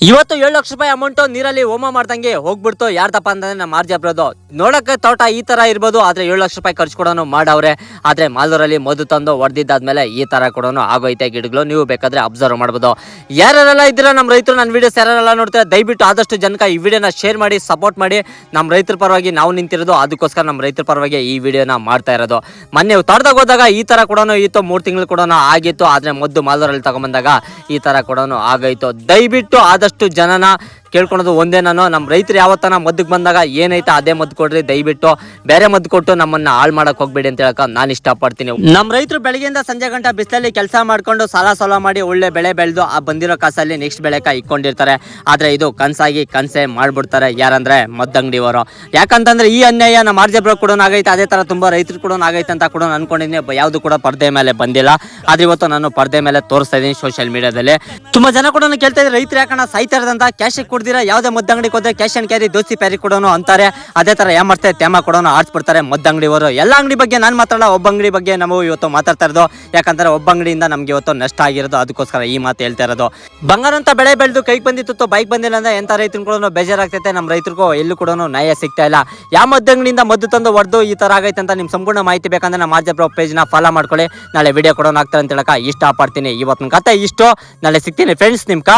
ಇವತ್ತು 7 ಲಕ್ಷ ರೂಪಾಯಿ ಅಮೌಂಟ್ ನೀರಲ್ಲಿ ಹೋಮ ಮಾಡ್ದಂಗೆ ಹೋಗ್ಬಿಡ್ತು. ಯಾರ್ದಪ್ಪ ಅಂತಂದ್ರೆ ನಮ್ಮ ಆರ್ಜೆ ಬ್ರದು. ನೋಡಕ್ಕೆ ತೋಟ ಈ ತರ ಇರ್ಬೋದು, ಆದ್ರೆ 7 ಲಕ್ಷ ರೂಪಾಯಿ ಖರ್ಚು ಕೊಡೋನು ಮಾಡವ್ರೆ. ಆದ್ರೆ ಮಾಲೂರಲ್ಲಿ ಮದ್ದು ತಂದು ಹೊಡೆದಿದ್ದಾದ್ಮೇಲೆ ಈ ತರ ಕೊಡೋನು ಆಗೋಯ್ತೆ ಗಿಡಗಳು. ನೀವು ಬೇಕಾದ್ರೆ ಅಬ್ಸರ್ವ್ ಮಾಡ್ಬೋದು. ಯಾರೆಲ್ಲ ಇದ್ದೀರಾ ನಮ್ಮ ರೈತರು, ನನ್ನ ವಿಡಿಯೋಸ್ ಯಾರೆಲ್ಲ ನೋಡ್ತಾರೆ, ದಯವಿಟ್ಟು ಆದಷ್ಟು ಜನಕ್ಕೆ ಈ ವಿಡಿಯೋನ ಶೇರ್ ಮಾಡಿ ಸಪೋರ್ಟ್ ಮಾಡಿ. ನಮ್ಮ ರೈತರ ಪರವಾಗಿ ನಾವು ನಿಂತಿರೋದು, ಅದಕ್ಕೋಸ್ಕರ ನಮ್ಮ ರೈತರ ಪರವಾಗಿ ಈ ವಿಡಿಯೋನ ಮಾಡ್ತಾ ಇರೋದು. ಮೊನ್ನೆ ತೋಟದಾಗ ಹೋದಾಗ ಈ ತರ ಕೊಡೋನು ಇತ್ತು, 3 ತಿಂಗಳು ಕೊಡೋನು ಆಗಿತ್ತು. ಆದ್ರೆ ಮದ್ದು ಮಾಲೂರಲ್ಲಿ ತಗೊಂಬಂದಾಗ ಈ ತರ ಕೊಡೋನು ಆಗೋಯ್ತು. ದಯವಿಟ್ಟು ಆದಷ್ಟು ಜನನ ಕೇಳ್ಕೊಳೋದು ಒಂದೇ, ನಮ್ಮ ರೈತರು ಯಾವತ್ತನ ಮದ್ದಕ್ಕೆ ಬಂದಾಗ ಏನೈತೆ ಅದೇ ಮದ್ದು ಕೊಡ್ರಿ. ದಯವಿಟ್ಟು ಬೇರೆ ಮದ್ದು ಕೊಟ್ಟು ನಮ್ಮನ್ನ ಹಾಳು ಮಾಡಕ್ ಹೋಗ್ಬೇಡಿ ಅಂತ ಹೇಳಕ ನಾನು ಇಷ್ಟಪಡ್ತೀನಿ. ನಮ್ಮ ರೈತರು ಬೆಳಗ್ಗೆಯಿಂದ ಸಂಜೆ ಗಂಟ ಬಿಸಿಲಲ್ಲಿ ಕೆಲಸ ಮಾಡ್ಕೊಂಡು ಸಾಲ ಮಾಡಿ ಒಳ್ಳೆ ಬೆಳೆ ಬೆಳೆದು ಆ ಬಂದಿರೋ ಕಾಸಲ್ಲಿ ನೆಕ್ಸ್ಟ್ ಬೆಳೆಕ ಇಕ್ಕೊಂಡಿರ್ತಾರೆ. ಆದ್ರೆ ಇದು ಕನ್ಸೆ ಮಾಡ್ಬಿಡ್ತಾರೆ. ಯಾರಂದ್ರೆ ಮದ್ದಂಗಡಿಯವರು. ಯಾಕಂತಂದ್ರೆ ಈ ಅನ್ಯಾಯ ನಮ್ಮ ಆರ್ಜೆ ಬ್ರೋ ಕೂಡ ಆಗೈತೆ, ಅದೇ ತರ ತುಂಬಾ ರೈತರು ಕೂಡ ಆಗೈತೆ ಅಂತ ಕೂಡ ಅನ್ಕೊಂಡಿದ್ದೀನಿ. ಯಾವ್ದು ಕೂಡ ಪರ್ದೆ ಮೇಲೆ ಬಂದಿಲ್ಲ, ಆದ್ರೆ ಇವತ್ತು ನಾನು ಪರ್ದೆ ಮೇಲೆ ತೋರಿಸ್ತಾ ಇದ್ದೀನಿ ಸೋಷಿಯಲ್ ಮೀಡಿಯಾದಲ್ಲಿ. ತುಂಬಾ ಜನ ಕೂಡ ಕೇಳ್ತಾ ಇದ್ದಾರೆ, ರೈತರು ಯಾಕಣ್ಣ ಸಾಯ್ತಾ ಇರೋದಂತ, ಕ್ಯಾಶ್ ಕೊಡ್ದಿರಾ ಯಾವುದೇ ಮದ್ದಂಗಡಿಗೆ ಹೋದ್ರೆ ಕ್ಯಾಶ್ ಅಂಡ್ ಕ್ಯಾರಿ ದೋಸ್ತಿ ಪ್ಯಾರಿ ಕೊಡೋನು ಅಂತಾರೆ. ಅದೇ ತರ ಏನ್ ಮಾಡ್ತಾರೆ, ತೇಮ ಕೊಡೋನು ಆಡ್ಸ್ಬಿಡ್ತಾರೆ ಮದ್ದಂಗಡಿಯವರು. ಎಲ್ಲ ಅಂಗಡಿ ಬಗ್ಗೆ ನಾನು ಮಾತಾಡಲ್ಲ, ಒಬ್ಬ ಅಂಗಡಿ ಬಗ್ಗೆ ನಾವು ಇವತ್ತು ಮಾತಾಡ್ತಾ ಇರೋದು. ಯಾಕಂದ್ರೆ ಒಬ್ಬ ಅಂಗಡಿಯಿಂದ ನಮ್ಗೆ ಇವತ್ತು ನಷ್ಟ ಆಗಿರೋದು, ಅದಕ್ಕೋಸ್ಕರ ಈ ಮಾತು ಹೇಳ್ತಾ ಇರೋದು. ಬಂಗಾರ ಅಂತ ಬೆಳೆ ಬೆಳೆದು ಕೈಗೆ ಬಂದಿತ್ತು, ಬೈಕ್ ಬಂದಿಲ್ಲ ಅಂದ್ರೆ ಎಂತ ರೈತರು ಕೂಡ ಬೇಜಾರಾಗ್ತೈತೆ. ನಮ್ಮ ರೈತರಿಗೂ ಎಲ್ಲೂ ಕೂಡ ನ್ಯಾಯ ಸಿಗ್ತಾ ಇಲ್ಲ. ಯಾವ ಮದ್ದಂಗಡಿಯಿಂದ ಮದ್ದು ತಂದು ಹೊಡೆದು ಈ ತರ ಆಗೈತೆ ಅಂತ ನಿಮ್ ಸಂಪೂರ್ಣ ಮಾಹಿತಿ ಬೇಕಂದ್ರೆ ನಮ್ಮ ಆರ್ಜೆ ಬ್ರೋ ಪೇಜ್ ನ ಫಾಲೋ ಮಾಡ್ಕೊಳ್ಳಿ. ನಾಳೆ ವಿಡಿಯೋ ಕೊಡೋಣ ಆಗ್ತಾರೆ ಅಂತ ಹೇಳಕ ಇಷ್ಟ ಪಡ್ತೀನಿ. ಇವತ್ತಿನ ಕತೆ ಇಷ್ಟು, ನಾಳೆ ಸಿಗ್ತೀನಿ ಫ್ರೆಂಡ್ಸ್ ನಿಮ್ಕ.